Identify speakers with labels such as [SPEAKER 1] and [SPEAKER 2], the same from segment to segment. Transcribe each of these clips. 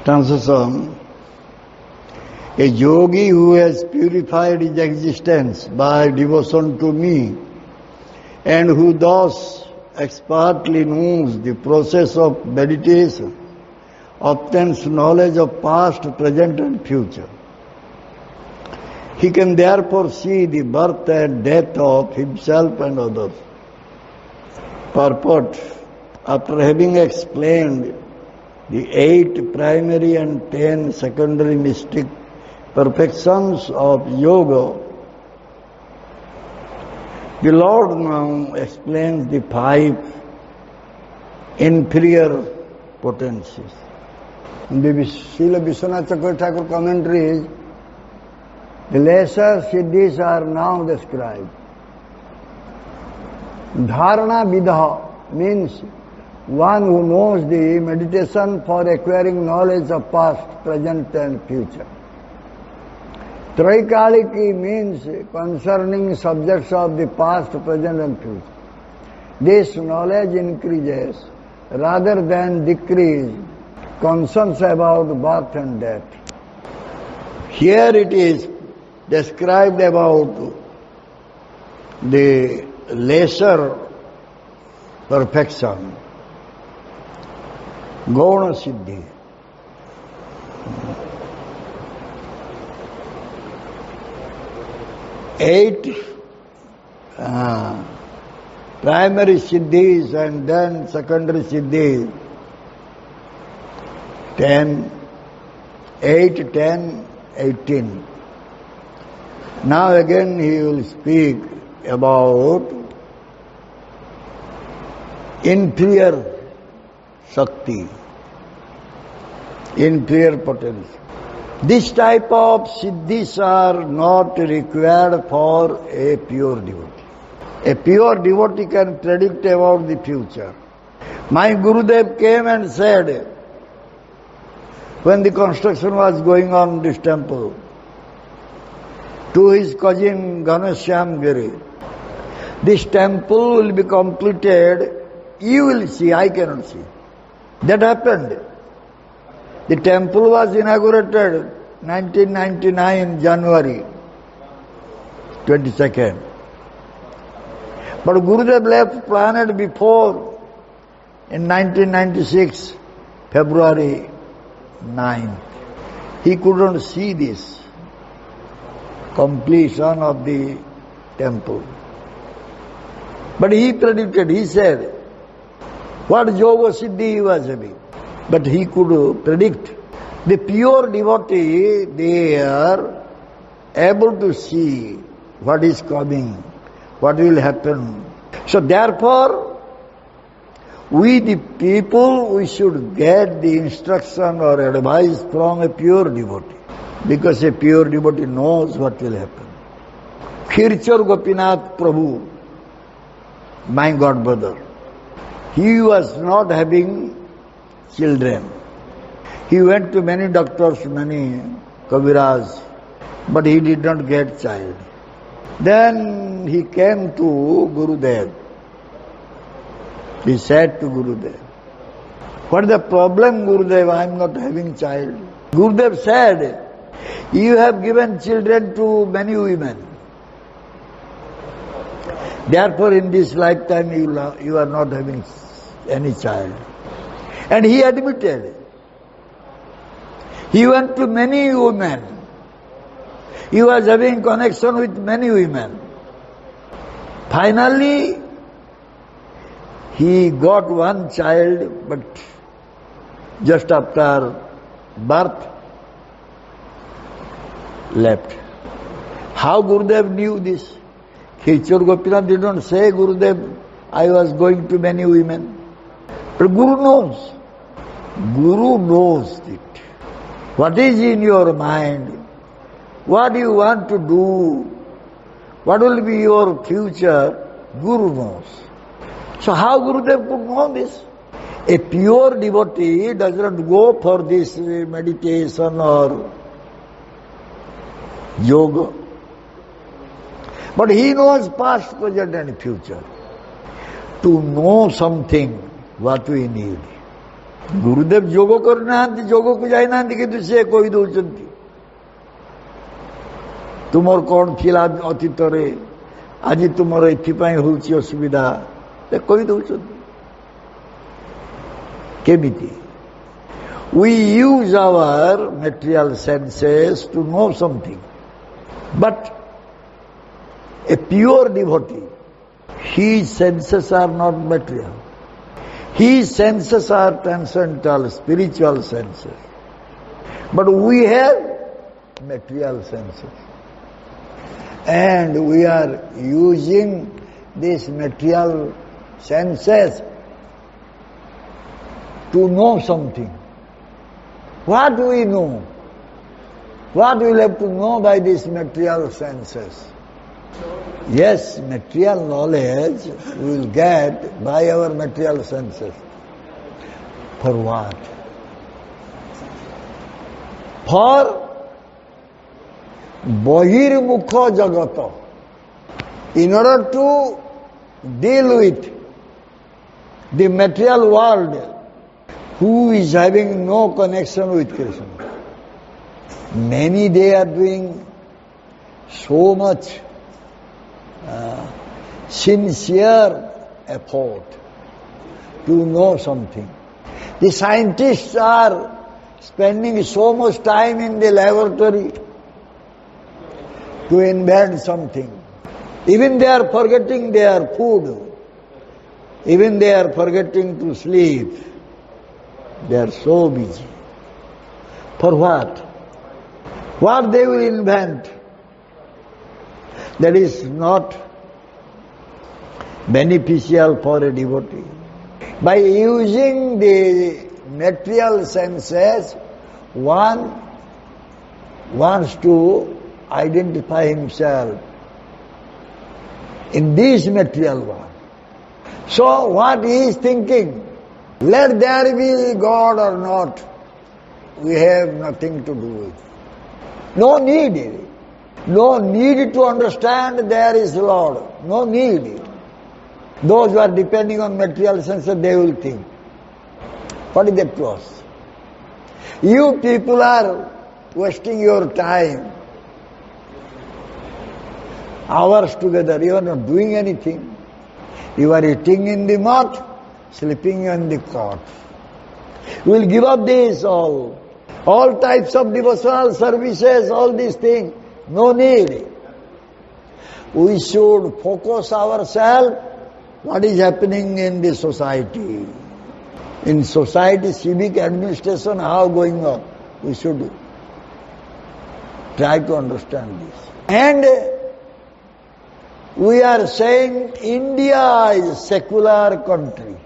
[SPEAKER 1] Translation. A yogi who has purified his existence by devotion to me and who thus expertly knows the process of meditation obtains knowledge of past, present and future. He can therefore see the birth and death of himself and others. Purport. After having explained the 8 primary and 10 secondary mystic perfections of yoga, the Lord now explains the 5 inferior potencies. In the Srila Vishwanath Chakravarti Thakur commentaries, the lesser siddhis are now described. Dharana vidha means one who knows the meditation for acquiring knowledge of past, present and future. Traikaliki means concerning subjects of the past, present and future. This knowledge increases rather than decrease concerns about birth and death. Here it is described about the lesser perfection, Gauna Siddhi. Eight primary siddhis and then secondary siddhis. 8, 10, 18. Now again he will speak about inferior Shakti, inferior potency. This type of siddhis are not required for a pure devotee. A pure devotee can predict about the future. My Gurudeva came and said, when the construction was going on in this temple, to his cousin Ghanshyam Giri, this temple will be completed, you will see, I cannot see. That happened. The temple was inaugurated 1999 January 22nd. But Gurudeva left planet before in 1996 February 9th. He couldn't see this completion of the temple. But he predicted, he said, what yoga siddhi he was having. But he could predict. The pure devotee, they are able to see what is coming, what will happen. So therefore, we the people, we should get the instruction or advice from a pure devotee. Because a pure devotee knows what will happen. Khirchar Gopinath Prabhu, my god brother, he was not having children. He went to many doctors, many Kaviraj, but he did not get child. Then he came to Gurudeva. He said to Gurudeva, what is the problem, Gurudeva? I am not having child. Gurudeva said, you have given children to many women. Therefore in this lifetime you are not having any child. And he admitted. He went to many women. He was having connection with many women. Finally, he got one child, but just after birth, left. How Gurudev knew this? Khirchar Gopinath did not say, Gurudev, I was going to many women. But Guru knows. Guru knows it. What is in your mind? What you want to do? What will be your future? Guru knows. So how Gurudev could know this? A pure devotee does not go for this meditation or yoga. But he knows past, present and future. To know something, what we need. गुरुदेव जोग करना जोग को जाना किंतु से कही दौरान तुमर कौन थिला अतीत रे आज तुमर एपाई हूँ असुविधा कही दौरान केमिति we use our material senses to know something, but a pure devotee, his senses are not material. His senses are transcendental, spiritual senses. But we have material senses. And we are using these material senses to know something. What do we know? What we will have to know by these material senses? Yes, material knowledge we will get by our material senses. For what? For bahirmukha jagata. In order to deal with the material world, who is having no connection with Krishna. Many they are doing so much sincere effort to know something. The scientists are spending so much time in the laboratory to invent something. Even they are forgetting their food. Even they are forgetting to sleep. They are so busy. For what? What they will invent that is not beneficial for a devotee. By using the material senses, one wants to identify himself in this material world. So what he is thinking, let there be God or not, we have nothing to do with. No need. No need to understand there is Lord. No need. Those who are depending on material senses, they will think. What is that to us? You people are wasting your time, hours together. You are not doing anything. You are eating in the mat, sleeping on the cot. We will give up this all types of devotional services, all these things. No need. We should focus ourselves what is happening in the society. In society, civic administration, how going on. We should try to understand this. And we are saying India is a secular country.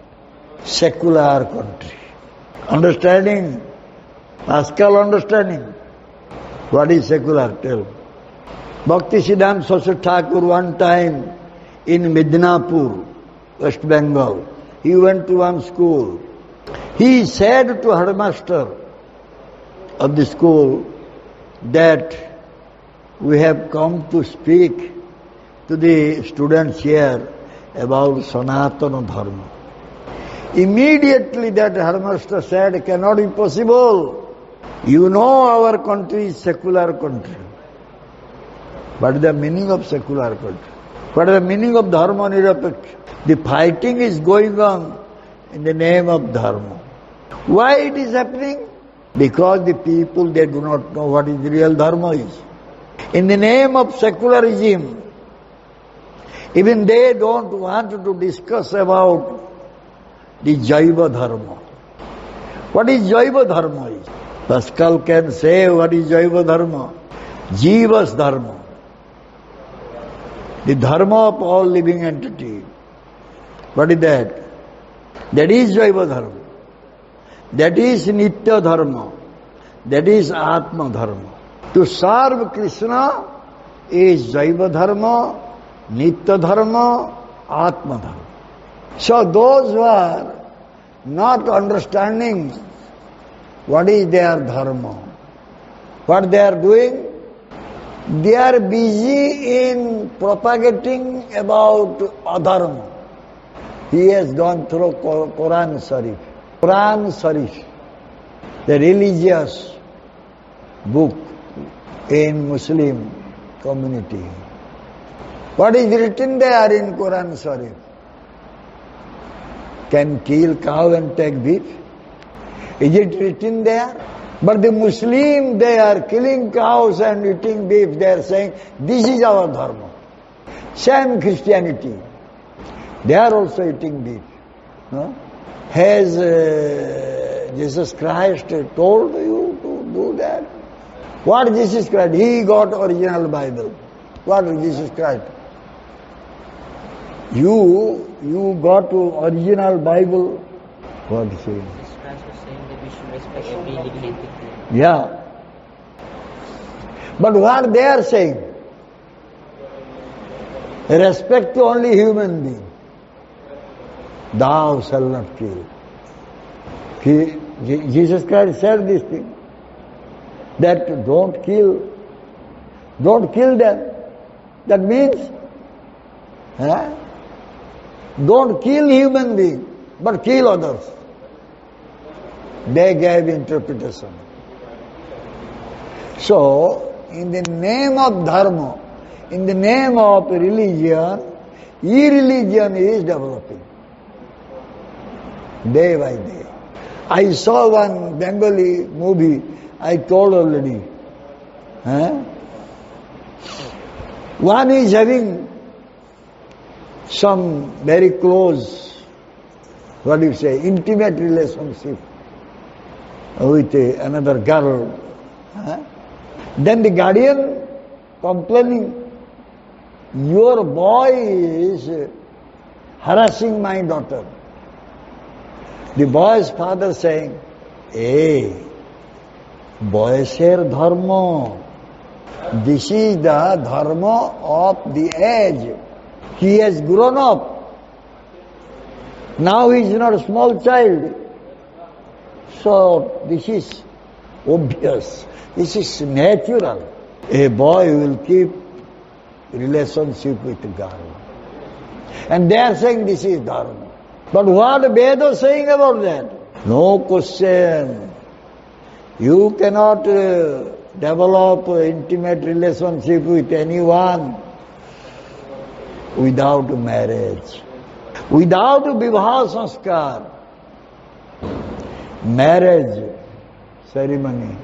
[SPEAKER 1] Secular country. Understanding? Pascal understanding? What is secular? Tell. Bhakti Siddhanta Saraswati Thakur one time in Midnapur, West Bengal, he went to one school. He said to headmaster of the school that we have come to speak to the students here about Sanatana Dharma. Immediately that headmaster said, cannot be possible. You know our country is secular country. What is the meaning of secular country? What is the meaning of Dharma Nirapeksha? The fighting is going on in the name of Dharma. Why it is happening? Because the people, they do not know what is real Dharma is. In the name of secularism, even they don't want to discuss about the Jaiva Dharma. What is Jaiva Dharma is? Pascal can say what is Jaiva Dharma. Jiva's Dharma. The Dharma of all living entity. What is that? That is Jaiva Dharma. That is Nitya Dharma. That is Atma Dharma. To serve Krishna is Jaiva Dharma, Nitya Dharma, Atma Dharma. So those who are not understanding what is their dharma, what they are doing, they are busy in propagating about adharma. He has gone through Quran Sharif. Quran Sharif, the religious book in Muslim community. What is written there in Quran Sharif? Can kill cow and take beef? Is it written there? But the Muslim, they are killing cows and eating beef. They are saying, this is our dharma. Same Christianity. They are also eating beef. No? Has Jesus Christ told you to do that? What Jesus Christ? He got original Bible. What Jesus Christ? You got to original Bible. What is it?
[SPEAKER 2] Jesus Christ was saying that we should respect every living entity.
[SPEAKER 1] Yeah. But what they are saying? Respect to only human being. Thou shalt not kill. Jesus Christ said this thing. That don't kill. Don't kill them. That means, don't kill human being, but kill others. They gave interpretation. So, in the name of dharma, in the name of religion, irreligion is developing. Day by day. I saw one Bengali movie, I told already. One is having some very close, intimate relationship with another girl. Then the guardian complaining, your boy is harassing my daughter. The boy's father saying, hey, boyser dharma. This is the dharma of the age. He has grown up. Now he is not a small child. So this is obvious. This is natural. A boy will keep relationship with a girl. And they are saying this is dharma. But what Veda is saying about that? No question. You cannot develop intimate relationship with anyone without marriage. Without vivaha sanskar, marriage ceremony,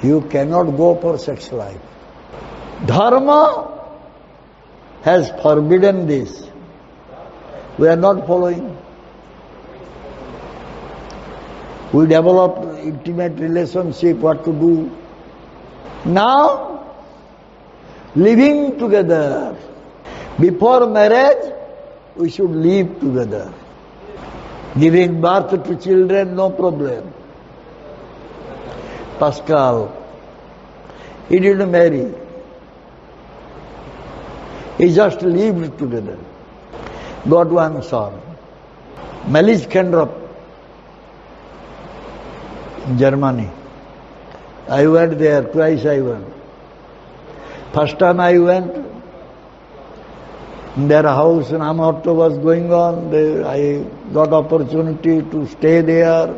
[SPEAKER 1] you cannot go for sex life. Dharma has forbidden this. We are not following. We develop intimate relationship, what to do. Now, living together. Before marriage, we should live together. Giving birth to children, no problem. Pascal, he didn't marry. He just lived together. Got one son. Malice Chandra, Germany. I went there, twice I went. First time I went, their house in Amorto was going on. I got opportunity to stay there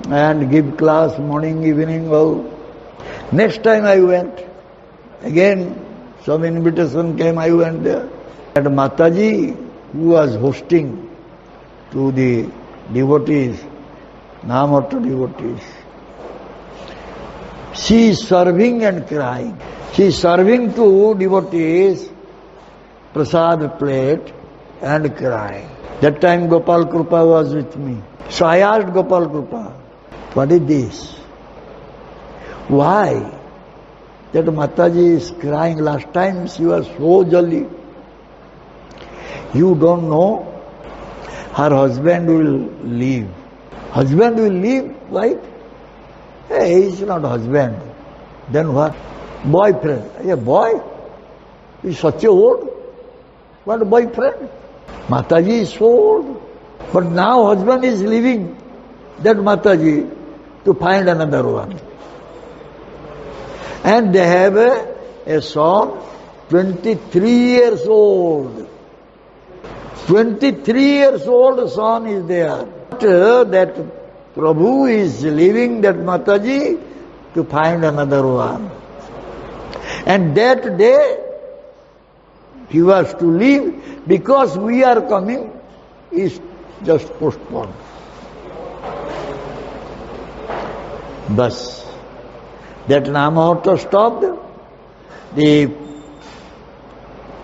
[SPEAKER 1] and give class morning, evening, all. Next time I went, again some invitation came, I went there. And Mataji, who was hosting to the devotees, Namorto devotees, she is serving and crying. She is serving to devotees prasad plate and crying. That time Gopal Krupa was with me. So I asked Gopal Krupa, what is this? Why? That Mataji is crying. Last time she was so jolly. You don't know, her husband will leave. Husband will leave, right? Hey, he's not husband. Then what? Boyfriend. A boy? He's such a old. What boyfriend? Mataji is so old. But now husband is leaving that Mataji to find another one. And they have a son, 23 years old. 23 years old son is there. not that Prabhu is leaving that Mataji to find another one. And that day he was to leave because we are coming is just postponed. Bas. That Namahota stopped. The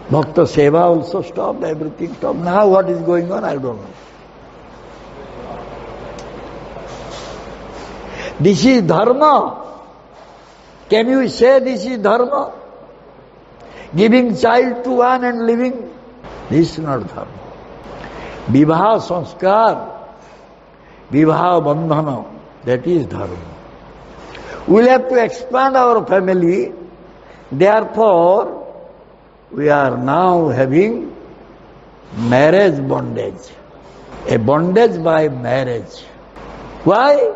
[SPEAKER 1] Bhakta seva also stopped. Everything stopped. Now what is going on, I don't know. This is dharma. Can you say this is dharma? Giving child to one and living? This is not dharma. Vivaha sanskar, vivaha bandhana, that is dharma. We'll have to expand our family. Therefore, we are now having marriage bondage. A bondage by marriage. Why?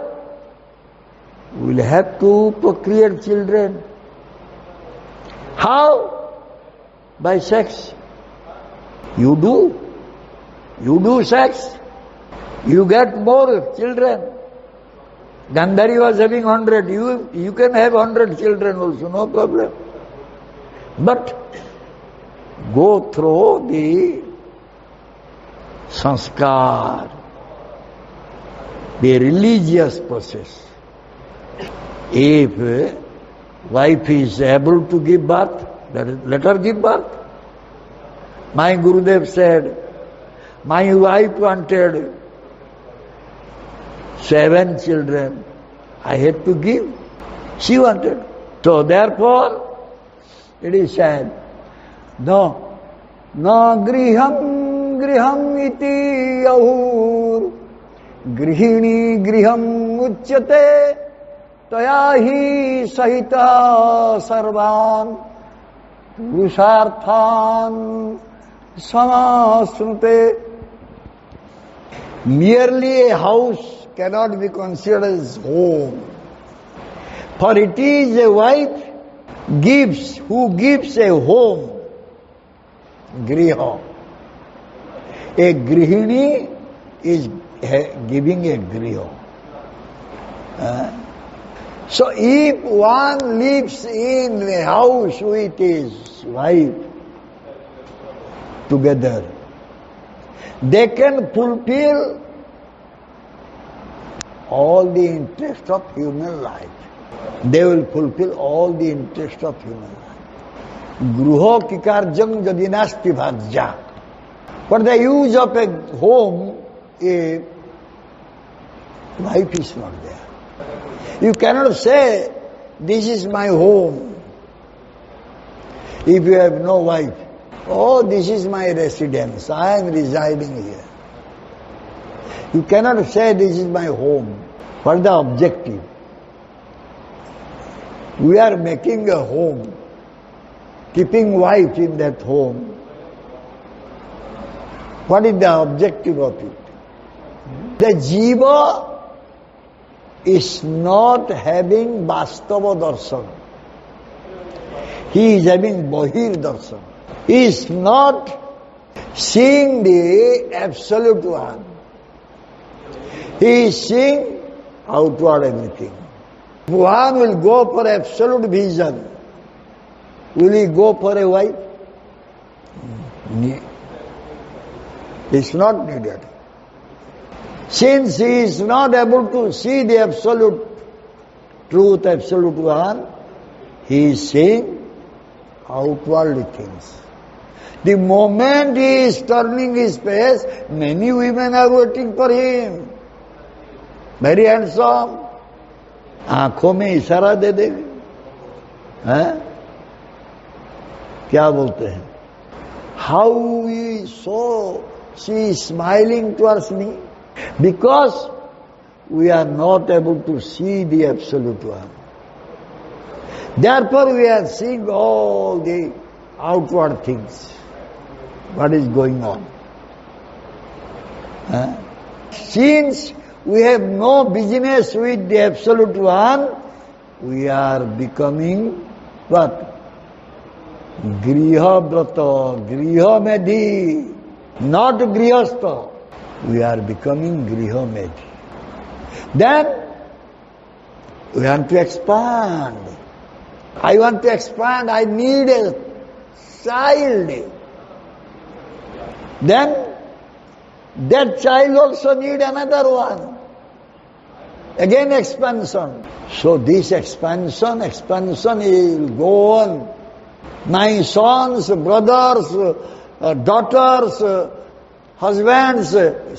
[SPEAKER 1] We'll have to procreate children. How? By sex. You do sex, you get more children. Gandhari was having 100, you can have 100 children also, no problem. But go through the sanskar, the religious process. If wife is able to give birth, let her give birth. My Gurudeva said, my wife wanted 7 children. I had to give. She wanted. So therefore, it is said, no griham iti ahur, grihini griham uchyate, tayahi sahita sarvan, purusharthan samasrute. Merely a house cannot be considered as home. For it is a wife who gives a home, griha. A grihini is giving a griha. So if one lives in a house with his wife together, they can fulfill all the interest of human life. They will fulfill all the interest of human life. Gruho kikarjam jadinasti bhajya. For the use of a home, if wife is not there. You cannot say, this is my home, if you have no wife. Oh, this is my residence, I am residing here. You cannot say this is my home. What is the objective? We are making a home, keeping wife in that home. What is the objective of it? The jiva is not having Vastava darshan. He is having Bahir darshan. He is not seeing the Absolute One. He is seeing outward everything. If one will go for absolute vision, will he go for a wife? It's not needed. Since he is not able to see the absolute truth, Absolute One, he is seeing outwardly things. The moment he is turning his face, many women are waiting for him. Very handsome. आंखों में इशारा दे देगी, हैं? क्या बोलते हैं? How we saw she is smiling towards me? Because we are not able to see the Absolute One. Therefore we are seeing all the outward things. What is going on? Since we have no business with the Absolute One, we are becoming what? Griha brata, griha medhi, not grihastha. we are becoming Grihamedi. Then we want to expand. I want to expand, I need a child. Then that child also need another one. Again expansion. So this expansion will go on. My sons, brothers, daughters, husbands,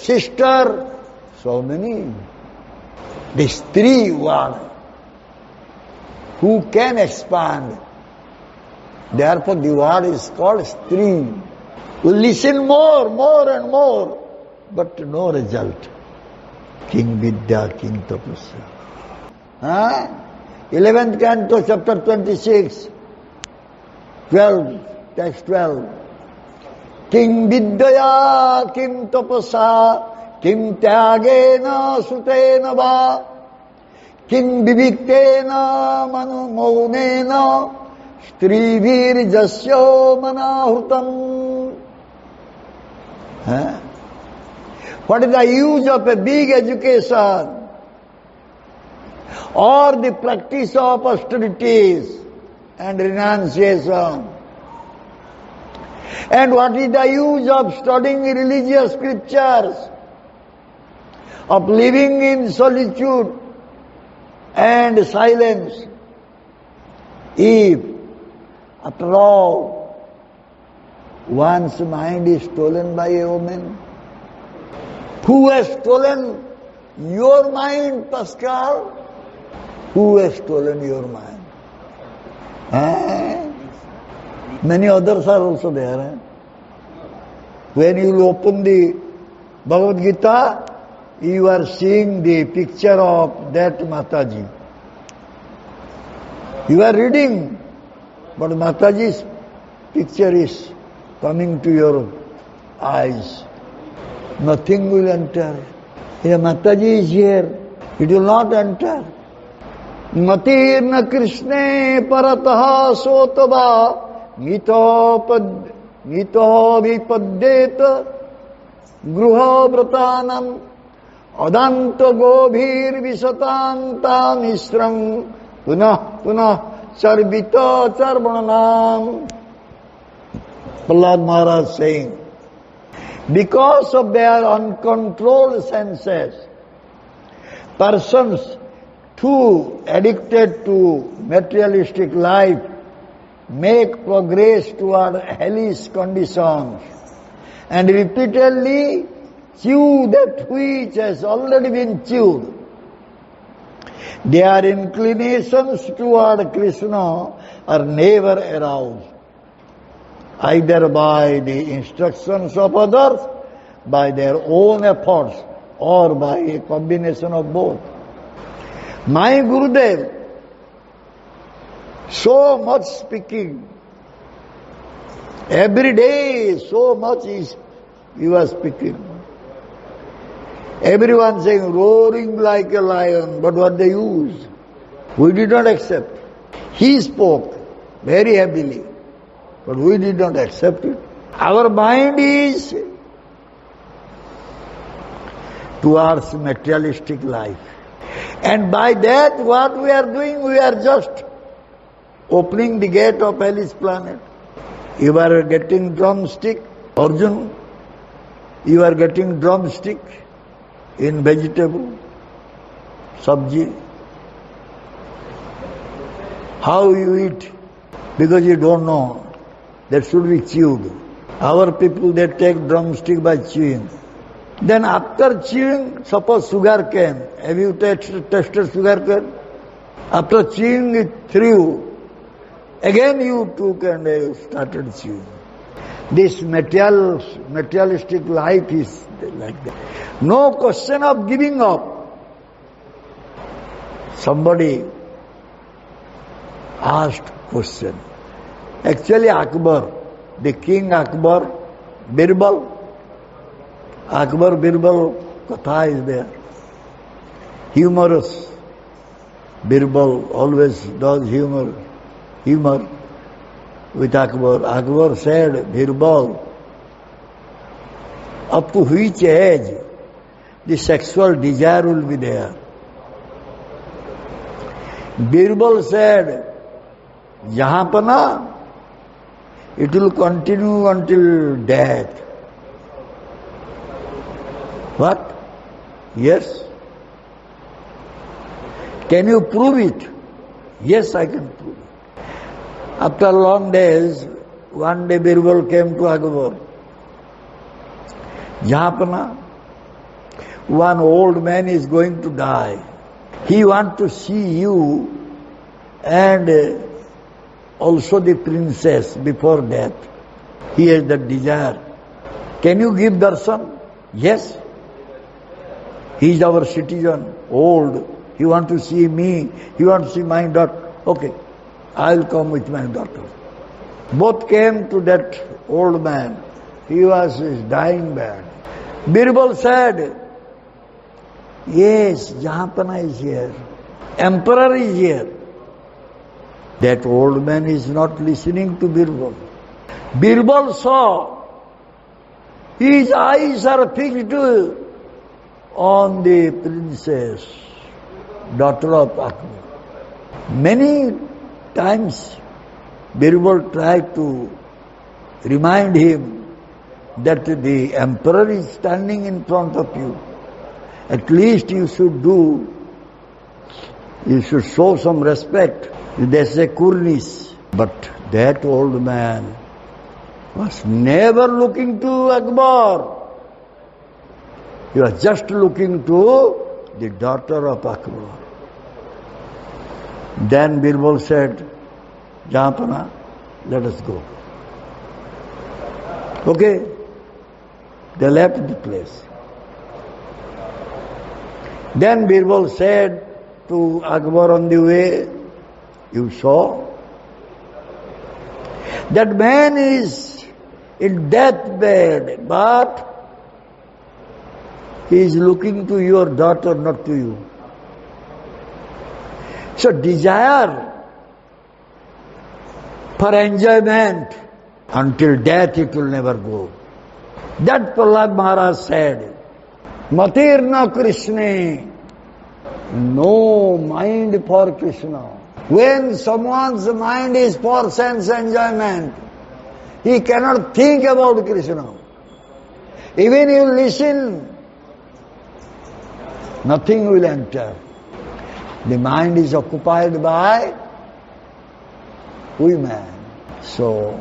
[SPEAKER 1] sister, so many. These three one who can expand. Therefore the word is called stream. We listen more and more, but no result. King Vidya, King Tapasya. 11th canto, chapter 26, 12, text 12. King Vidya, Kim Tapasa, Kim Tyagena Sutena Va, Kim Viviktena Manu Maunena, Strivir Jasyo Manahutam. What is the use of a big education or the practice of austerities and renunciation? And what is the use of studying religious scriptures, of living in solitude and silence, if, after all, one's mind is stolen by a woman? Who has stolen your mind, Pascal? Who has stolen your mind? Many others are also there. When you open the Bhagavad Gita, you are seeing the picture of that Mataji. You are reading, but Mataji's picture is coming to your eyes. Nothing will enter. If Mataji is here, it will not enter. Matirna Krishna parataha sotava mito vipaddeta gruha vratanam adanta gobhir visatanta misram punah charbita charvanam. Prahlad Maharaj saying, because of their uncontrolled senses, persons too addicted to materialistic life make progress toward hellish conditions and repeatedly chew that which has already been chewed. Their inclinations toward Krishna are never aroused, either by the instructions of others, by their own efforts, or by a combination of both. My Gurudeva, so much speaking, every day so much he was speaking. Everyone saying, roaring like a lion, but what they use? We did not accept. He spoke very heavily, but we did not accept it. Our mind is towards materialistic life. And by that, what we are doing, we are just opening the gate of hellish planet. You are getting drumstick, Arjun, you are getting drumstick in vegetable, sabji. How you eat? Because you don't know. That should be chewed. Our people, they take drumstick by chewing. Then after chewing, suppose sugar cane. Have you tasted sugar cane? After chewing it through, again you took and you started chewing. This materialistic life is like that. No question of giving up. Somebody asked question. Actually Akbar, the king Akbar, Birbal Katha is there. Humorous. Birbal always does humor with Akbar. Akbar said, Birbal, up to which age the sexual desire will be there. Birbal said, Jahapana, it will continue until death. What? Yes. Can you prove it? Yes, I can prove it. After long days, one day Birbal came to Akbar. Jahapana, one old man is going to die. He wants to see you and also the princess before death. He has that desire. Can you give darshan? Yes. He is our citizen, old. He wants to see me. He wants to see my daughter. Okay, I will come with my daughter. Both came to that old man. He was dying bad. Birbal said, yes, Jahapana is here. Emperor is here. That old man is not listening to Birbal. Birbal saw his eyes are fixed on the princess, daughter of Akbar. Many times Birbal tried to remind him that the emperor is standing in front of you. At least you should show some respect. There's a coolness. But that old man was never looking to Akbar. He was just looking to the daughter of Akbar. Then Birbal said, Jahapana, let us go. Okay. They left the place. Then Birbal said to Akbar on the way, you saw? That man is in deathbed, but he is looking to your daughter, not to you. So desire for enjoyment until death it will never go. That Prahlad Maharaj said, Matirna Krishna, no mind for Krishna. When someone's mind is for sense enjoyment, he cannot think about Krishna. Even you listen, nothing will enter. The mind is occupied by women. So,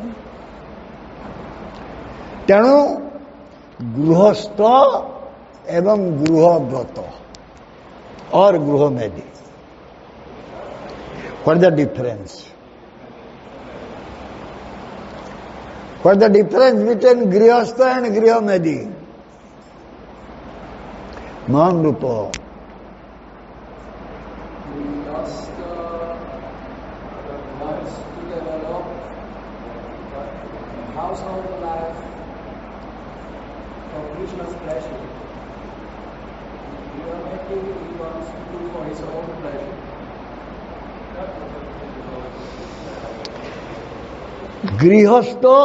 [SPEAKER 1] tenu गृहस्थ एवं गृहव्रत और गृहमेदी. What is the difference? What is the difference between grihastha and grihomedi? Mahan Rupa.
[SPEAKER 3] Grihastha wants to develop household life for Krishna's pleasure. Grihomedi, he wants to do for his own pleasure.
[SPEAKER 1] Grihastha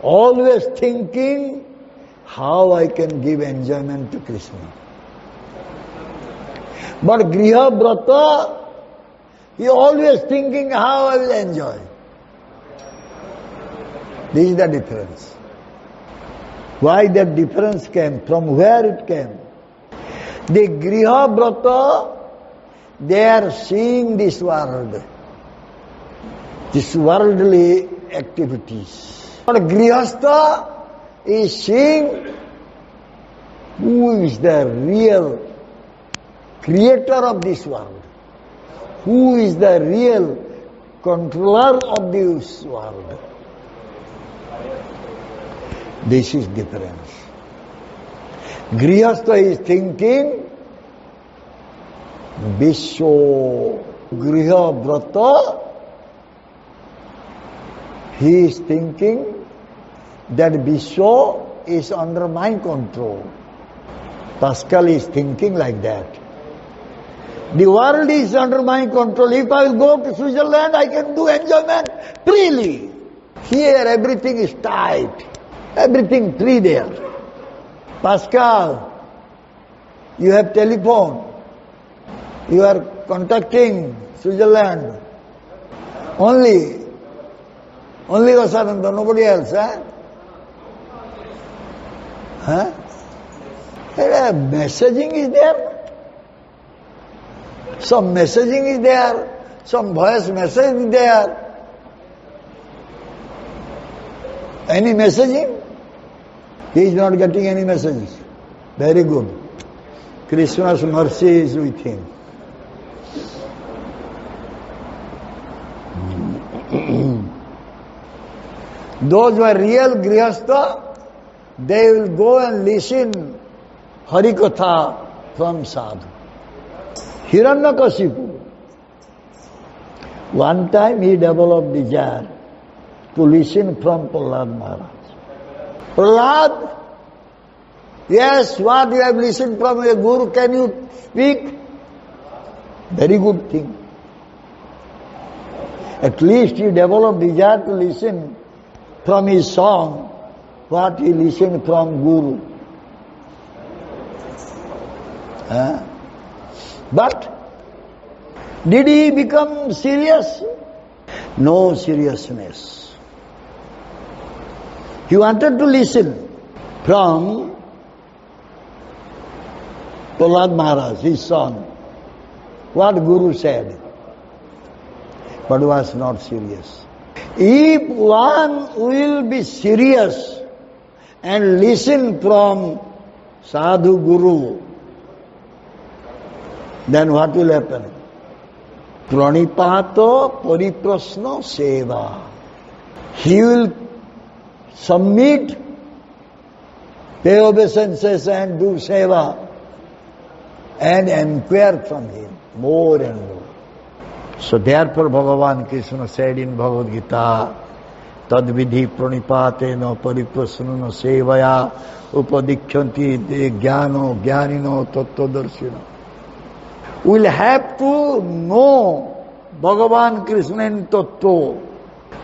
[SPEAKER 1] always thinking how I can give enjoyment to Krishna. But Griha Brata, he always thinking how I will enjoy. This is the difference. Why that difference came? From where it came? The Griha Brata, they are seeing this world, these worldly activities. But Grihastha is seeing who is the real creator of this world, who is the real controller of this world. This is difference. Grihastha is thinking Vishwa Griha Brata. He is thinking that Vishwa is under my control. Pascal is thinking like that. The world is under my control. If I will go to Switzerland, I can do enjoyment freely. Here everything is tight. Everything free there. Pascal, You have telephone. You are contacting Switzerland. Only Rasananda, nobody else, huh? Messaging is there. Some messaging is there. Some voice message is there. Any messaging? He is not getting any messages. Very good. Krishna's mercy is with him. Those who are real grihastha, they will go and listen Harikatha from Sadhu. Hiranyakashipu, one time he developed desire to listen from Prahlad Maharaj. Prahlad, yes, what you have listened from a guru, can you speak? Very good thing. At least he developed desire to listen from his song what he listened from guru. But did he become serious? No seriousness. He wanted to listen from Prahlad Maharaj, his son, what Guru said, but was not serious. If one will be serious and listen from Sadhu Guru, then what will happen? Pranipato pariprasna seva. He will submit, pay obeisances and do seva and inquire from him more and more. So therefore Bhagavan Krishna said in Bhagavad Gita, Tadvidhi pranipatena pariprasnana sevaya upadikyanti de jnano jnanino tattvadarshina. We will have to know Bhagavan Krishna in tattva.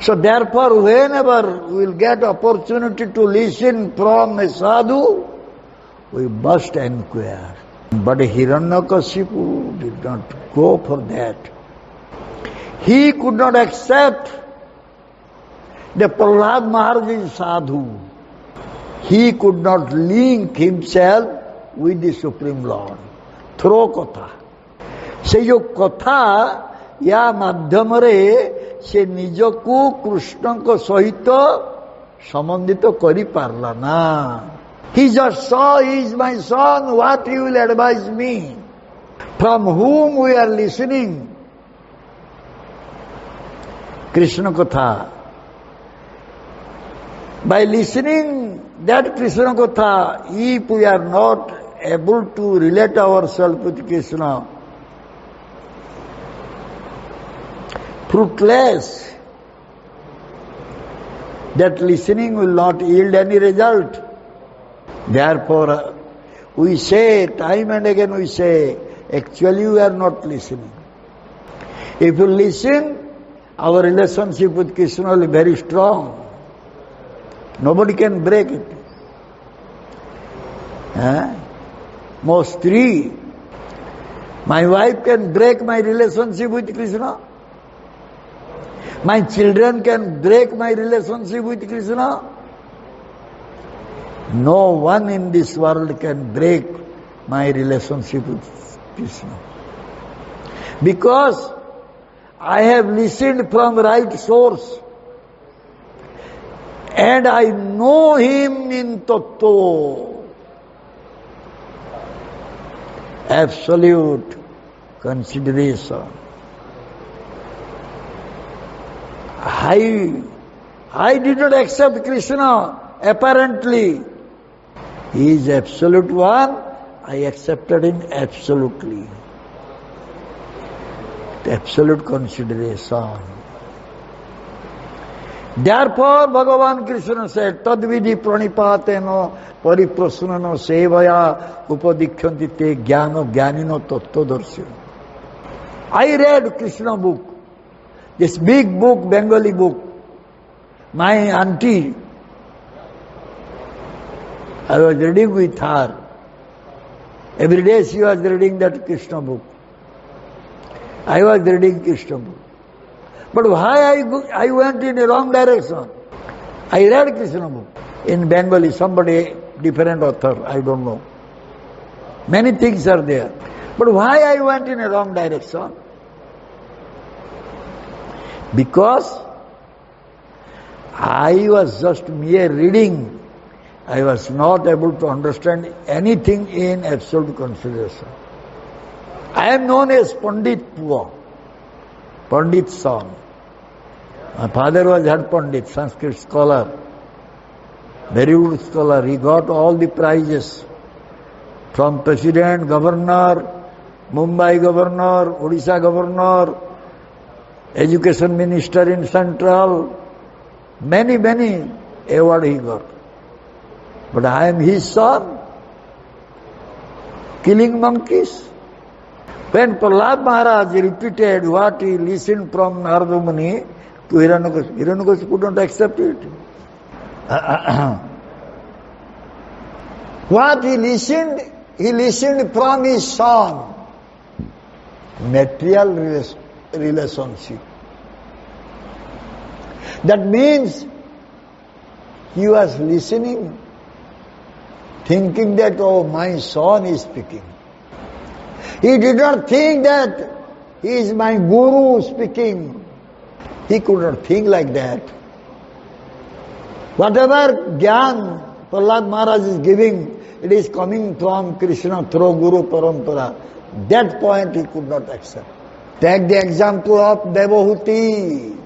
[SPEAKER 1] So therefore whenever we will get opportunity to listen from a sadhu, we must inquire. But Hiranyakashipu did not go for that. He could not accept the Prahlad Maharaj is sadhu. He could not link himself with the Supreme Lord through katha. Se jo katha ya madhyamare se nijaku Krishna ko sahita sambandhita kari parla na. He just saw, he is my son, what he will advise me. From whom we are listening Krishna Katha. By listening that Krishna Katha, if we are not able to relate ourselves with Krishna, fruitless, that listening will not yield any result. Therefore, we say, time and again we say, actually we are not listening. If you listen, our relationship with Krishna will be very strong. Nobody can break it. Most three. My wife can break my relationship with Krishna. My children can break my relationship with Krishna. No one in this world can break my relationship with Krishna. Because I have listened from right source and I know him in tattva. Absolute consideration. I did not accept Krishna apparently. He is absolute one, I accepted him absolutely. Absolute consideration. Therefore, Bhagavan Krishna said, Tadvidhi pranipatena pariprasnana sevaya upadikyanti te jnano jnanino tattvadarshina. I read Krishna book, this big book, Bengali book. My auntie, I was reading with her. Every day she was reading that Krishna book. I was reading Krishna book. But why I went in a wrong direction? I read Krishna book. In Bengali, somebody, different author, I don't know. Many things are there. But why I went in a wrong direction? Because I was just mere reading. I was not able to understand anything in absolute consideration. I am known as Pandit Pua, Pandit son. My father was head Pandit, Sanskrit scholar, very good scholar. He got all the prizes from President, Governor, Mumbai Governor, Odisha Governor, Education Minister in Central, many award he got. But I am his son, killing monkeys. When Prahlad Maharaj repeated what he listened from Narada Muni to Hiranyakashipu could not accept it. What he listened from his son, material relationship. That means he was listening, thinking that, oh, my son is speaking. He did not think that he is my guru speaking. He could not think like that. Whatever Gyan Prahlad Maharaj is giving, it is coming from Krishna through Guru Parampara. That point he could not accept. Take the example of Devahuti.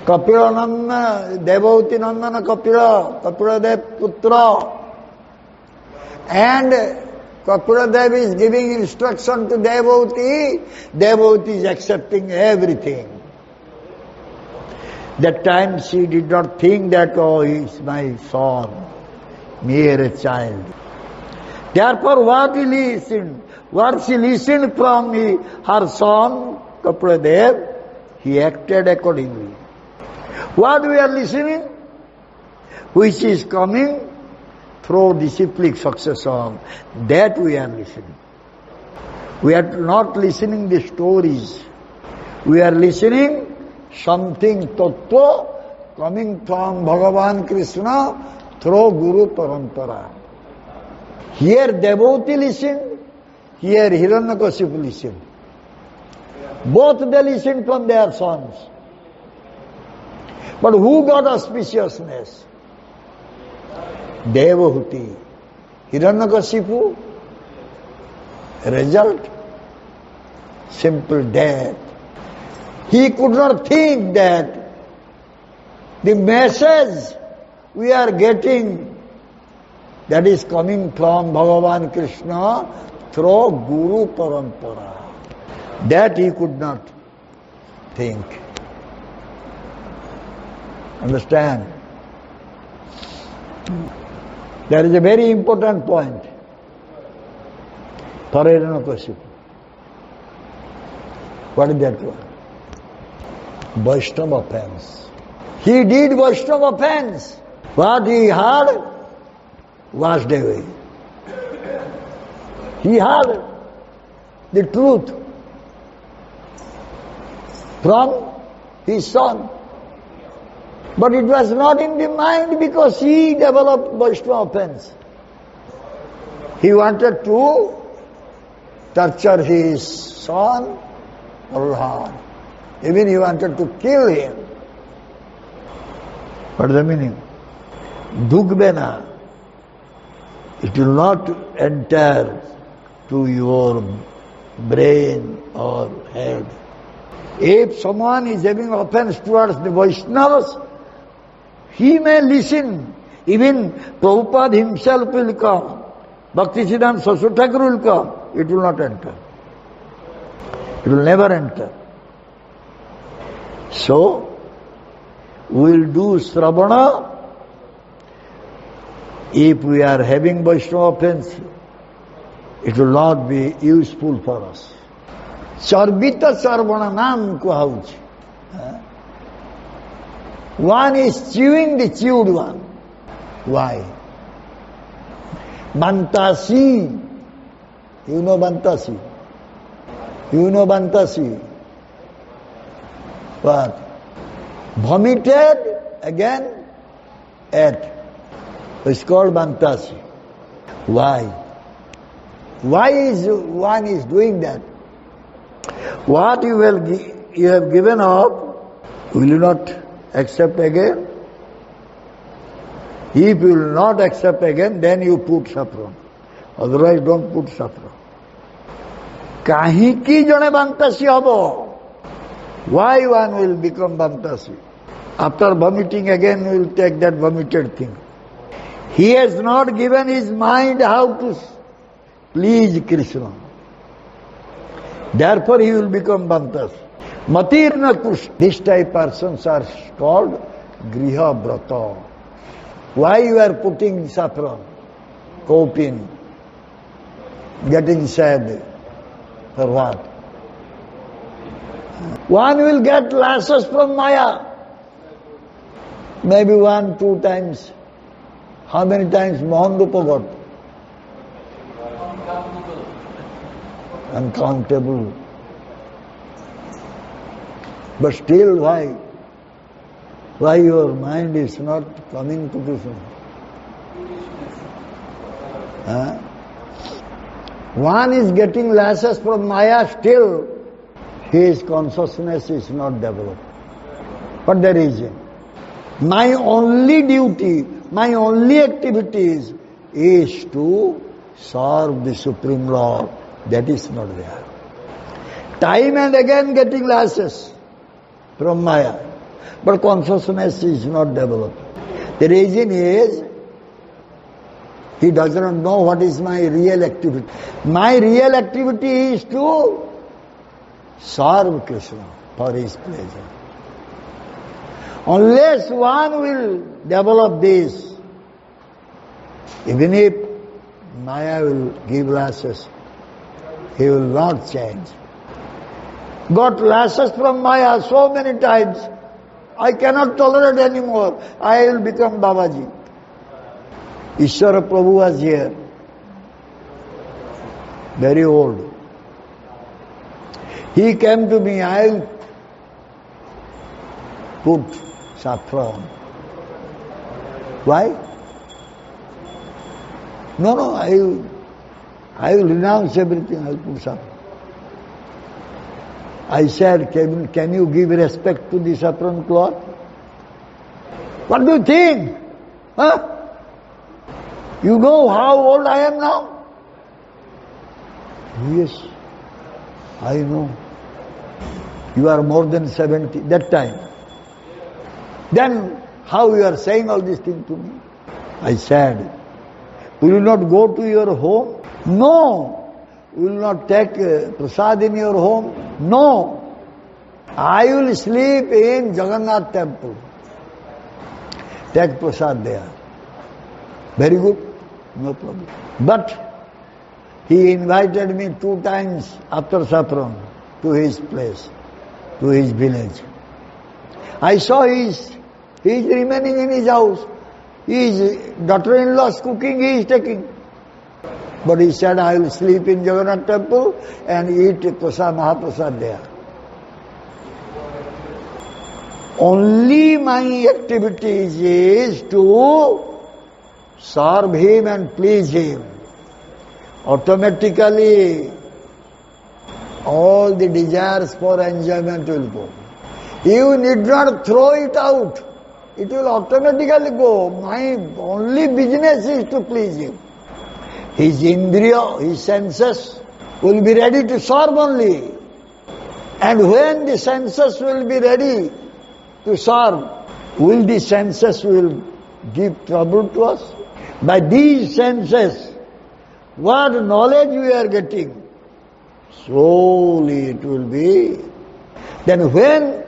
[SPEAKER 1] Kapila Nandana, Devahuti Nandana Kapila Dev Putra. And Kapila Dev is giving instruction to Devahuti. Devahuti is accepting everything. That time she did not think that, oh, he is my son, mere child. Therefore, what she listened from her son, Kapila Dev, he acted accordingly. What we are listening, which is coming through disciplic succession, that we are listening. We are not listening the stories. We are listening something tattva coming from Bhagavan Krishna through Guru Parampara. Here devotee listen, here Hiranyakashipu listen. Both they listen from their sons. But who got auspiciousness? Devahuti. Hiranyakashipu, result, simple death. He could not think that the message we are getting, that is coming from Bhagavan Krishna through Guru Parampara. That he could not think. Understand? There is a very important point for Hiranyakashipu. What is that one? Vaishnava offense. He did Vaishnava offense. What he heard washed away. He heard the truth from his son. But it was not in the mind because he developed Vaishnava offense. He wanted to torture his son, Allah. Even he wanted to kill him. What is the meaning? Dugbena. It will not enter to your brain or head. If someone is having offense towards the Vaishnavas, he may listen. Even Prabhupada himself will come. Bhaktisiddhanta Saraswati Thakur will come. It will not enter. It will never enter. So, we will do Sravana. If we are having Vaishnava offense, it will not be useful for us. Charbita Sarvana Nam kuhauchi. One is chewing the chewed one. Why? Bantasi. You know Bantasi? You know Bantasi? What? Vomited, again ate. It's called Bantasi. Why? Why is one is doing that? What you have given up, will you not accept again? If you will not accept again, then you put saffron. Otherwise, don't put saffron. Kahiki jane bantasi habo. Why one will become bantasi? After vomiting again, he will take that vomited thing. He has not given his mind how to please Krishna. Therefore, he will become bantasi. Matirna kush. This type persons are called griha brata. Why you are putting saffron, coping, getting sad? For what? One will get lashes from Maya. Maybe 1, 2 times. How many times Mohan Rupa got? Uncountable. But still, why? Why your mind is not coming to Krishna? Huh? One is getting lashes from Maya, still his consciousness is not developed. What the reason? My only duty, my only activities is to serve the Supreme Lord. That is not there. Time and again getting lashes from Maya, but consciousness is not developed. The reason is, he does not know what is my real activity. My real activity is to serve Krishna for his pleasure. Unless one will develop this, even if Maya will give lashes, he will not change. Got lashes from Maya so many times, I cannot tolerate anymore. I will become Babaji. Ishwara Prabhu was here, very old. He came to me, I will put saffron. Why? No, I will renounce everything, I will put saffron. I said, can you give respect to the saffron cloth? What do you think? Huh? You know how old I am now? Yes, I know. You are more than 70 that time. Then how you are saying all these things to me? I said, will you not go to your home? No. Will you not take prasad in your home? No. I will sleep in Jagannath temple. Take prasad there. Very good. No problem. But he invited me 2 times after saffron to his place, to his village. I saw he is remaining in his house. His daughter-in-law's cooking he is taking. But he said, I will sleep in Jagannath temple and eat prasad, Mahaprasad there. Only my activities is to serve him and please him. Automatically, all the desires for enjoyment will go. You need not throw it out. It will automatically go. My only business is to please him. His indriya, his senses will be ready to serve only. And when the senses will be ready to serve, will the senses will give trouble to us? By these senses, what knowledge we are getting, slowly it will be. Then when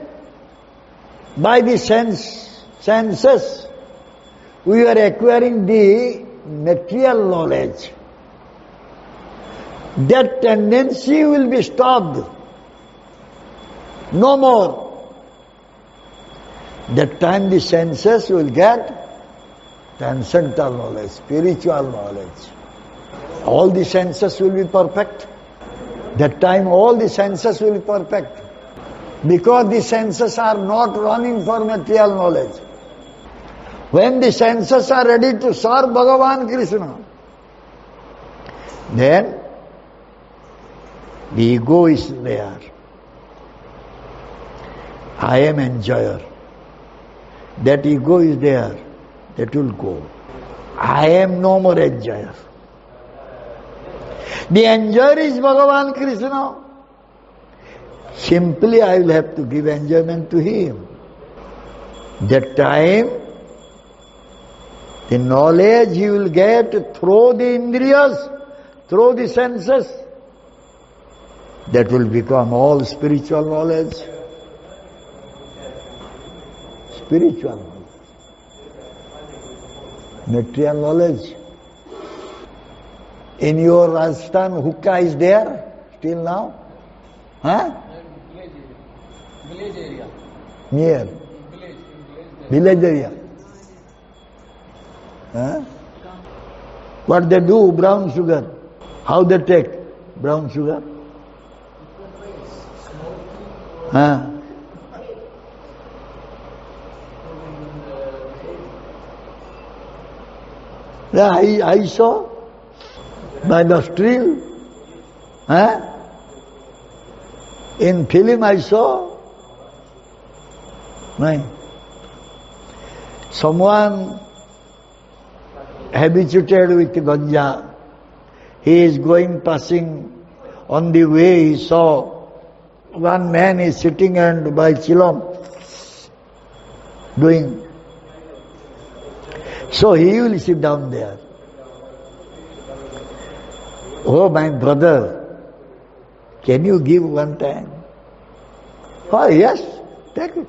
[SPEAKER 1] by the senses we are acquiring the material knowledge, that tendency will be stopped. No more. That time the senses will get transcendental knowledge, spiritual knowledge. All the senses will be perfect. That time all the senses will be perfect. Because the senses are not running for material knowledge. When the senses are ready to serve Bhagavan Krishna, then the ego is there. I am enjoyer. That ego is there. That will go. I am no more enjoyer. The enjoyer is Bhagavan Krishna. Simply I will have to give enjoyment to him. That time, the knowledge he will get through the indriyas, through the senses, that will become all spiritual knowledge. Spiritual knowledge. Material knowledge. In your Rajasthan, hookah is there still now? Huh?
[SPEAKER 3] Village area.
[SPEAKER 1] Near? Village area. Huh? What they do? Brown sugar. How they take brown sugar? Huh? Yeah, I saw by the stream. Huh? In film I saw. Right. Someone habituated with ganja, he is passing on the way, he saw one man is sitting and by chillum doing. So he will sit down there. Oh, my brother, can you give one time? Oh, yes, take it.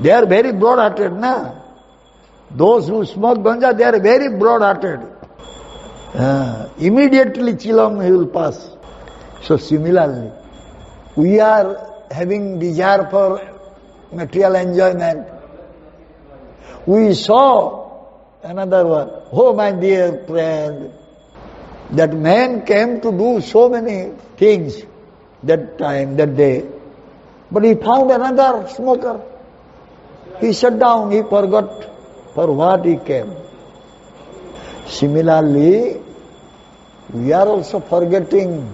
[SPEAKER 1] They are very broad-hearted, na? Those who smoke ganja, they are very broad-hearted. Immediately chillum he will pass. So similarly, we are having desire for material enjoyment. We saw another one. Oh, my dear friend, that man came to do so many things that time, that day, but he found another smoker. He sat down, he forgot for what he came. Similarly, we are also forgetting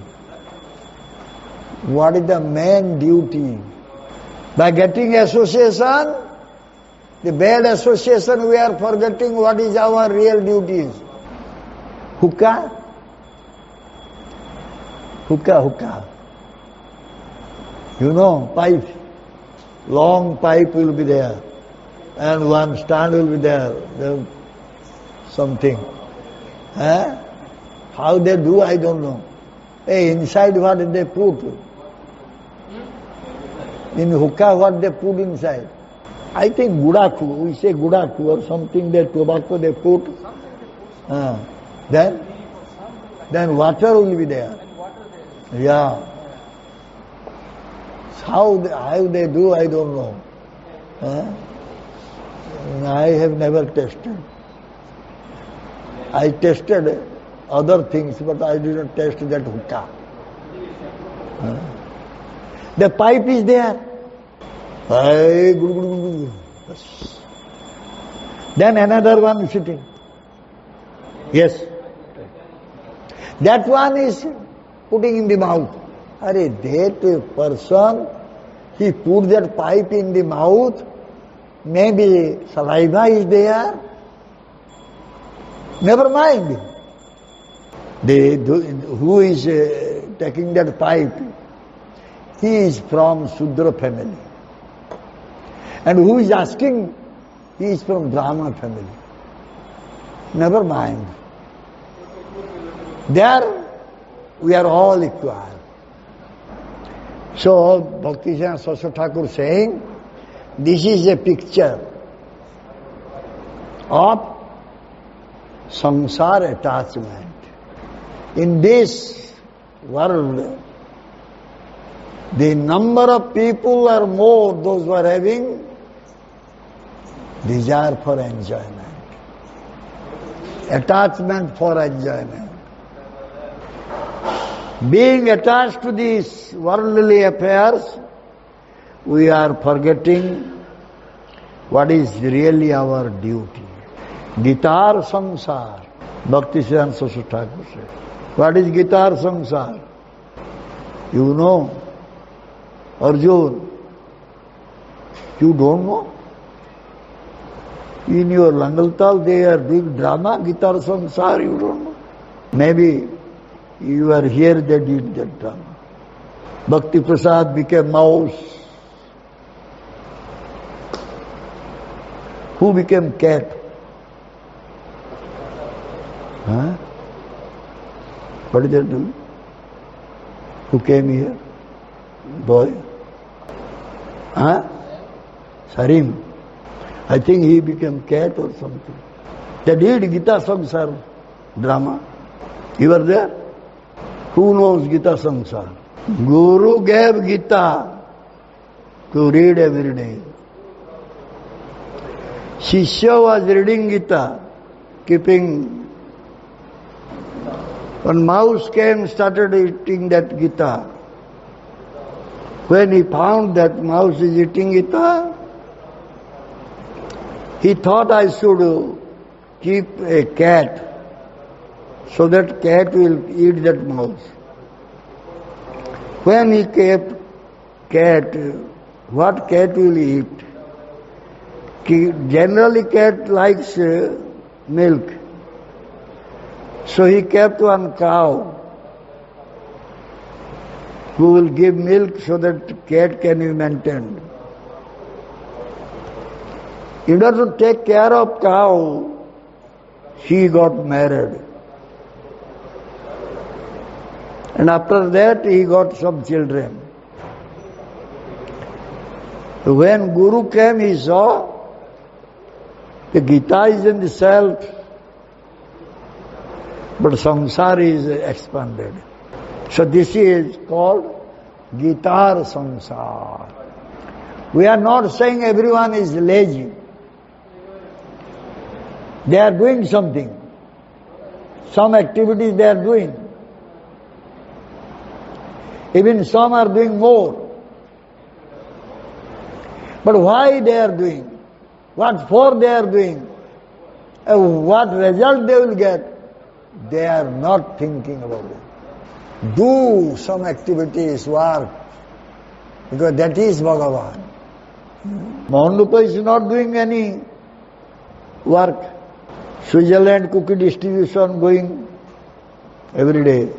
[SPEAKER 1] what is the main duty. By getting association, the bad association, we are forgetting what is our real duties. Hookah? Hookah. You know, pipe. Long pipe will be there. And one stand will be there. Something. How they do, I don't know. Hey, inside what did they put? In hookah, what they put inside? I think gudaku, we say gudaku or something, that tobacco they put. Then water will be there. Yeah. How they do, I don't know. I have never tested. I tested other things, but I didn't test that hookah. The pipe is there. Then another one sitting. Yes. That one is putting in the mouth. That person, he put that pipe in the mouth, maybe saliva is there. Never mind. Who is taking that pipe? He is from Sudra family. And who is asking? He is from Brahmana family. Never mind. There we are all equal. So Bhakti Saraswati Thakur saying, this is a picture of samsara attachment. In this world, the number of people are more, those who are having desire for enjoyment. attachment for enjoyment. Being attached to these worldly affairs, we are forgetting what is really our duty. Gitar Samsar, Bhakti Siddhanta Saraswati Thakur said. What is Gitar Samsar? You know, Arjun, you don't know? In your Langaltal they are doing drama, Gitar Samsar, you don't know? Maybe you are here, they did that drama. Bhakti Prasad became mouse. Who became cat? Huh? What did they do? Who came here? Boy? Huh? Sarim. I think he became cat or something. They did Gita Samsar drama. You were there? Who knows Gita Samsar? Guru gave Gita to read every day. Shishya was reading Gita, keeping. When mouse came, started eating that Gita. When he found that mouse is eating Gita, he thought I should keep a cat so that cat will eat that mouse. When he kept cat, what cat will eat? Generally cat likes milk. So he kept one cow who will give milk so that cat can be maintained. In order to take care of cow, he got married. And after that he got some children. When Guru came, he saw the Gita is in the self, but samsara is expanded. So this is called Gitar Samsar. We are not saying everyone is lazy. They are doing something. Some activities they are doing. Even some are doing more. But why they are doing? What for they are doing? What result they will get? They are not thinking about it. Do some activities, work, because that is Bhagavan. Mohanlupa is not doing any work. Switzerland cookie distribution going every day.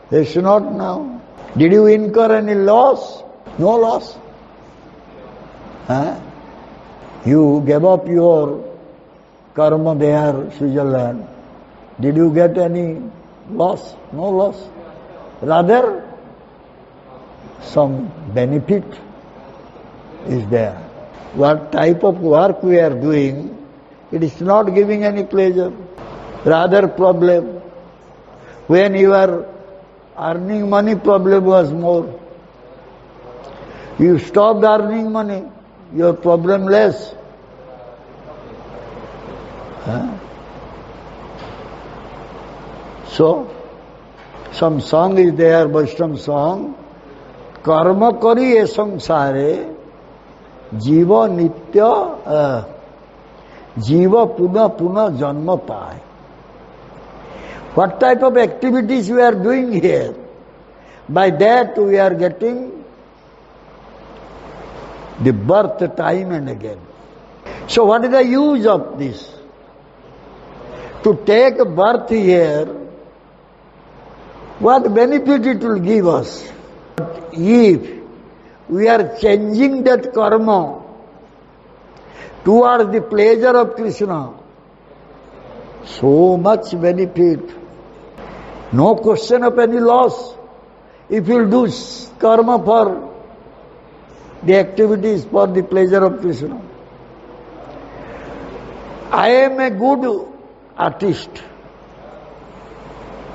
[SPEAKER 1] They should not now. Did you incur any loss? No loss. Huh? You gave up your karma there, Switzerland. Did you get any loss? No loss. Rather, some benefit is there. What type of work we are doing, it is not giving any pleasure. Rather problem. When you are earning money, problem was more. You stopped earning money, your problem less. Huh? So, some song is there, Vaishnava song. Karma kari e samsare, jiva nitya, jiva puna puna janma pai. What type of activities we are doing here? By that we are getting the birth time and again. So what is the use of this? To take birth here, what benefit it will give us? If we are changing that karma towards the pleasure of Krishna, so much benefit. No question of any loss. If you do karma for the activities for the pleasure of Krishna. I am a good artist.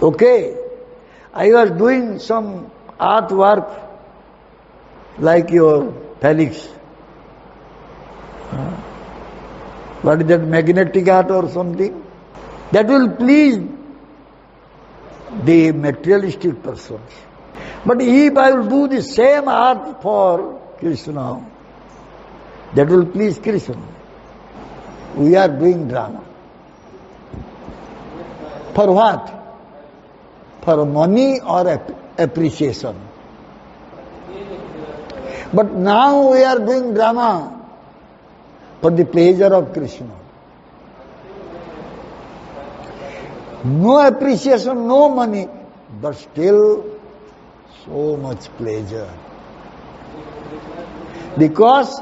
[SPEAKER 1] Okay. I was doing some artwork like your Felix. What is that, magnetic art or something? That will please the materialistic persons. But if I will do the same art for Krishna, that will please Krishna. We are doing drama. For what? For money or appreciation. But now we are doing drama for the pleasure of Krishna. No appreciation, no money, but still so much pleasure. Because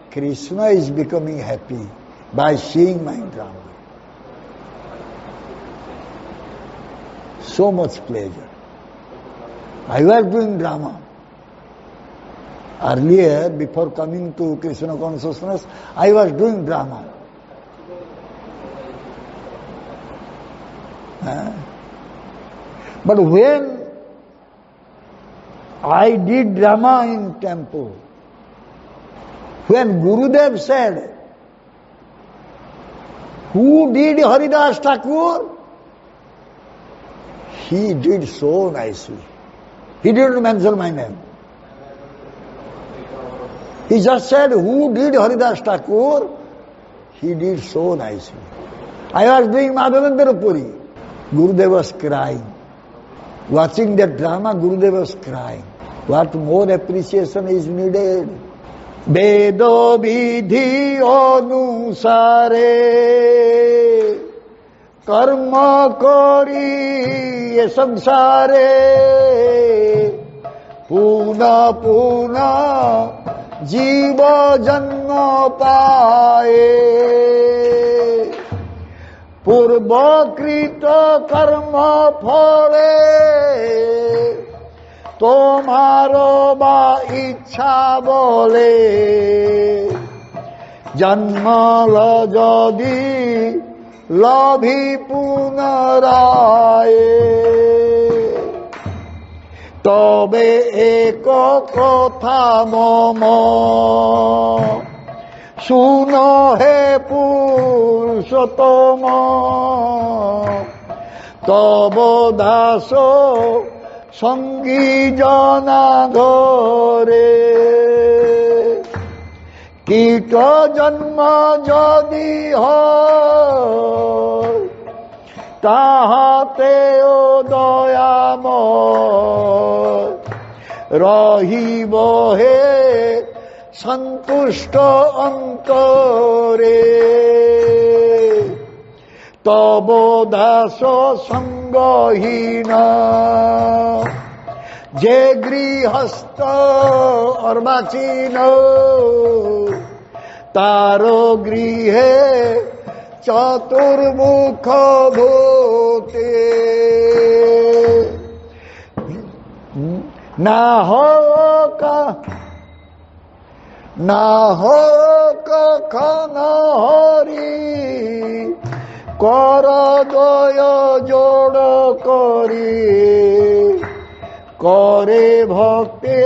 [SPEAKER 1] Krishna is becoming happy by seeing my drama. So much pleasure. I was doing drama. Earlier, before coming to Krishna consciousness, I was doing drama. But when I did drama in temple, when Gurudeva said, who did Haridas Thakur? He did so nicely. He didn't mention my name. He just said, who did Haridas Thakur? He did so nicely. I was doing Madhavendra Puri. Gurudeva was crying. Watching that drama, Gurudeva was crying. What more appreciation is needed? Vedo vidhi anusare karma kori ye samsare puna puna jiva janma paye purva krita karma phale tomharo ba ichha bole janma jadi labhi punaraye tobe eko kotha mama suno he purushotama tobo daso sangi jana dhore kito janma jadi hoy tahate udayamoy rahibo he santushta antare tobo daso sangahina je grihastha arvachino taro grihe chaturmukha bhote na ho ka khana hari kara daya joda kari kare bhakti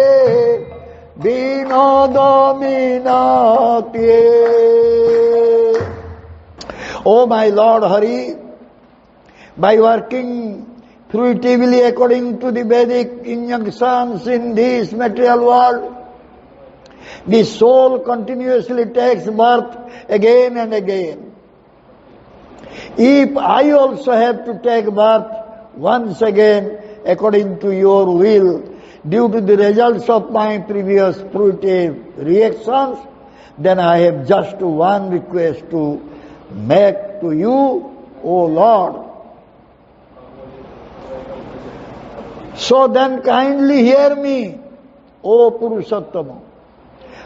[SPEAKER 1] vinada minati. O my Lord Hari, by working fruitively according to the Vedic injunctions in this material world, the soul continuously takes birth again and again. If I also have to take birth once again according to your will, due to the results of my previous fruitive reactions, then I have just one request to make to you, O Lord. So then kindly hear me, O Purushottama.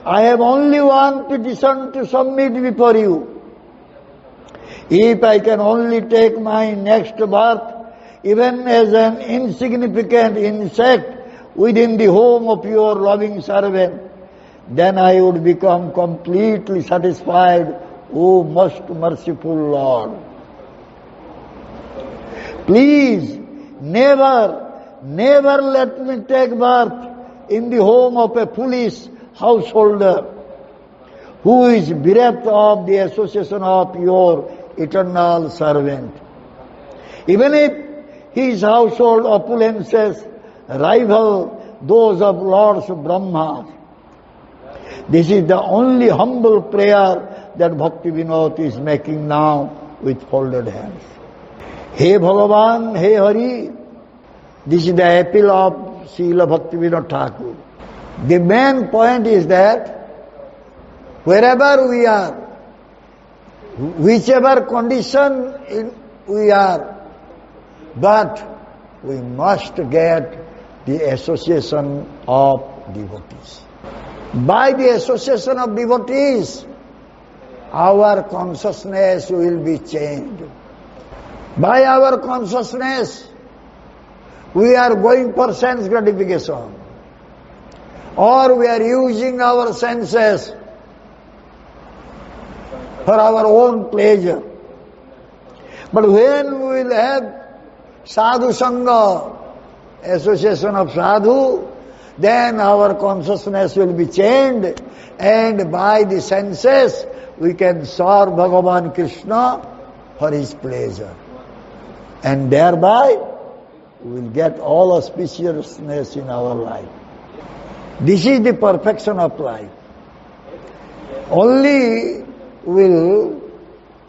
[SPEAKER 1] I have only one petition to submit before you. If I can only take my next birth, even as an insignificant insect within the home of your loving servant, then I would become completely satisfied, O most merciful Lord. Please, never let me take birth in the home of a foolish householder who is bereft of the association of your eternal servant. Even if his household opulences rival those of Lords Brahma, this is the only humble prayer that Bhakti Vinod is making now with folded hands. Hey Bhagavan, Hey Hari, this is the appeal of Srila Bhakti Vinod Thakur. The main point is that wherever we are, whichever condition we are, but we must get the association of devotees. By the association of devotees, our consciousness will be changed. By our consciousness, we are going for sense gratification, or we are using our senses for our own pleasure. But when we will have Sadhu Sangha, association of Sadhu, then our consciousness will be changed, and by the senses we can serve Bhagavan Krishna for his pleasure. And thereby we will get all auspiciousness in our life. This is the perfection of life. Only will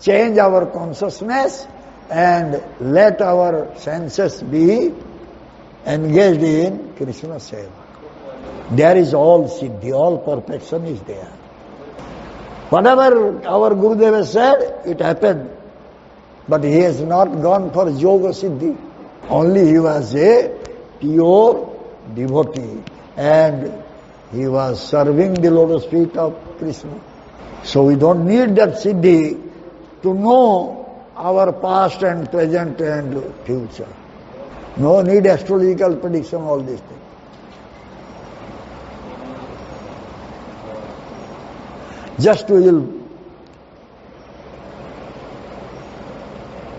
[SPEAKER 1] change our consciousness and let our senses be engaged in Krishna seva. There is all siddhi, all perfection is there. Whatever our Gurudeva said, it happened. But he has not gone for yoga siddhi. Only he was a pure devotee and he was serving the lotus feet of Krishna. So we don't need that siddhi to know our past and present and future. No need astrological prediction, all these things. Just we will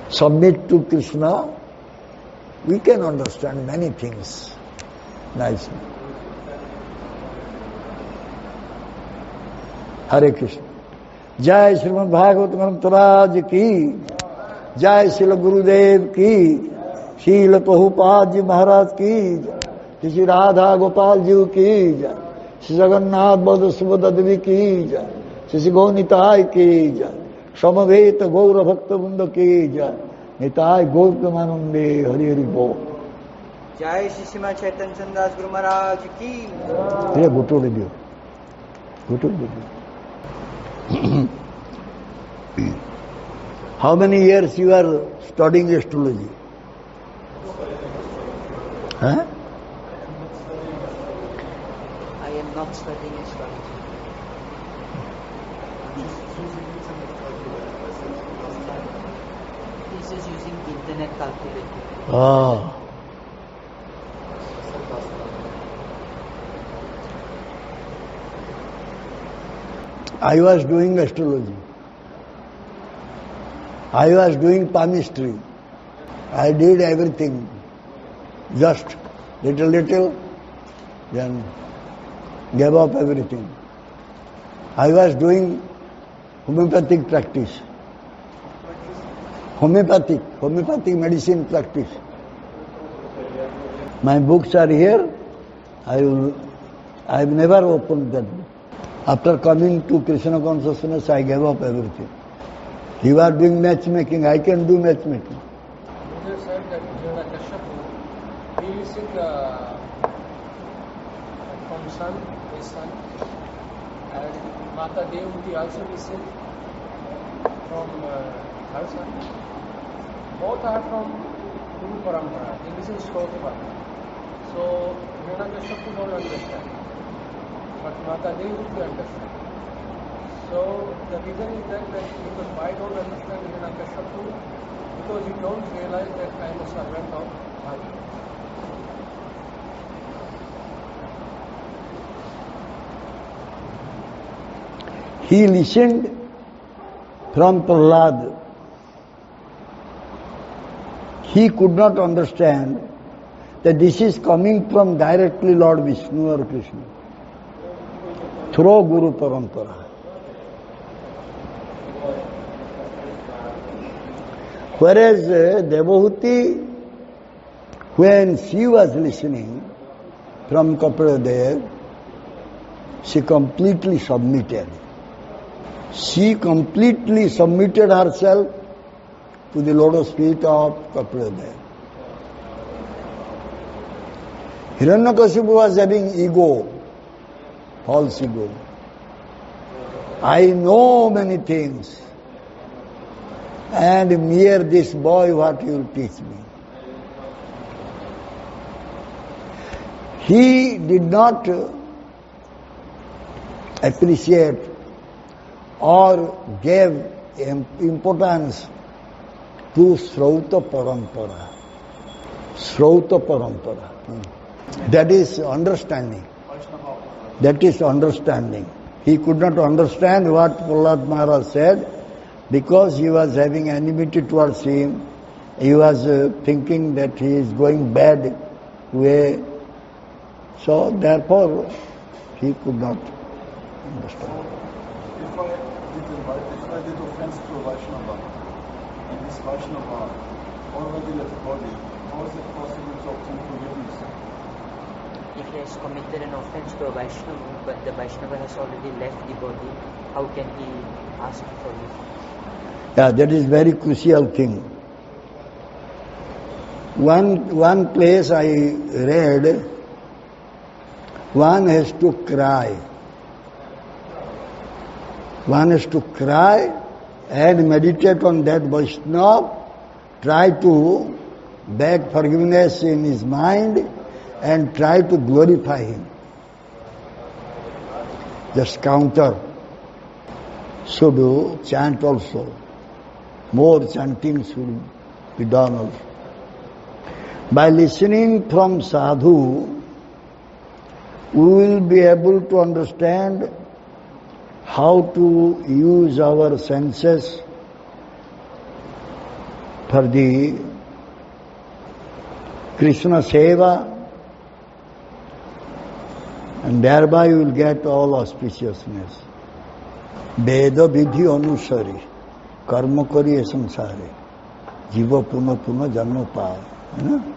[SPEAKER 1] submit to Krishna, we can understand many things nicely. Hare Krishna. Jai Srimad Bhagavatam Taraj ki, Jai Srila Gurudev ki, Srila Prabhupada Ji Maharaj ki, Shri Radha Gopal Ji ki, Shri Jagannath Baldra Subhadra Devi ki, Shri Gaunitai ki, Samaveta Gaura Bhakta Vrinda ki, Nitai Gauramanande Hari Hari Bol.
[SPEAKER 2] Jai Shri Srimad Chaitanya Chandra Guru Maharaj ki.
[SPEAKER 1] Yeah, go to review. Go to review. How many years you are studying astrology? Huh?
[SPEAKER 2] I am not studying astrology. This is using internet calculator.
[SPEAKER 1] Ah. I was doing astrology. I was doing palmistry. I did everything. Just little, then gave up everything. I was doing homeopathic practice. Homeopathic medicine practice. My books are here. I have never opened that book. After coming to Krishna consciousness, I gave up everything. You are doing matchmaking, I can do matchmaking.
[SPEAKER 3] You said that Hiranyakashipu, he received from his son, and Mata Devi also received from her son. Both are from Guru Parampara. They listen Shloka. So Hiranyakashipu don't understand. But Mata Devi understand. So the reason is that because why don't understand Hiranyakashipu? Because you don't realize that I am a servant of Bhagavad.
[SPEAKER 1] He listened from Prahlad. He could not understand that this is coming from directly Lord Vishnu or Krishna through Guru Parampara. Whereas Devahuti, when she was listening from Kapildev, she completely submitted. She completely submitted herself to the lotus feet of Kapildev. Hiranyakashipu was having ego, false ego. I know many things, and mere this boy, what you will teach me? He did not appreciate or gave importance to Srauta Parampara. Srauta Parampara. That is understanding. That is understanding. He could not understand what Prahlad Maharaj said because he was having enmity towards him. He was thinking that he is going bad way. So therefore, he could not understand.
[SPEAKER 4] If I did offense to a Vaishnava, and this Vaishnava already left body, how is it possible to obtain forgiveness?
[SPEAKER 2] If he has committed an offense to a Vaishnava, but the Vaishnava has already left the body, how can he ask for forgiveness?
[SPEAKER 1] Yeah, that is very crucial thing. One place I read, one has to cry. One has to cry and meditate on that Vaishnava, try to beg forgiveness in his mind and try to glorify him. Just counter. Should chant also. More chanting should be done also. By listening from Sadhu, we will be able to understand how to use our senses for the Krishna seva, and thereby you will get all auspiciousness. Veda vidhi anusari, karma kari samsare, jiva puna puna janma paye.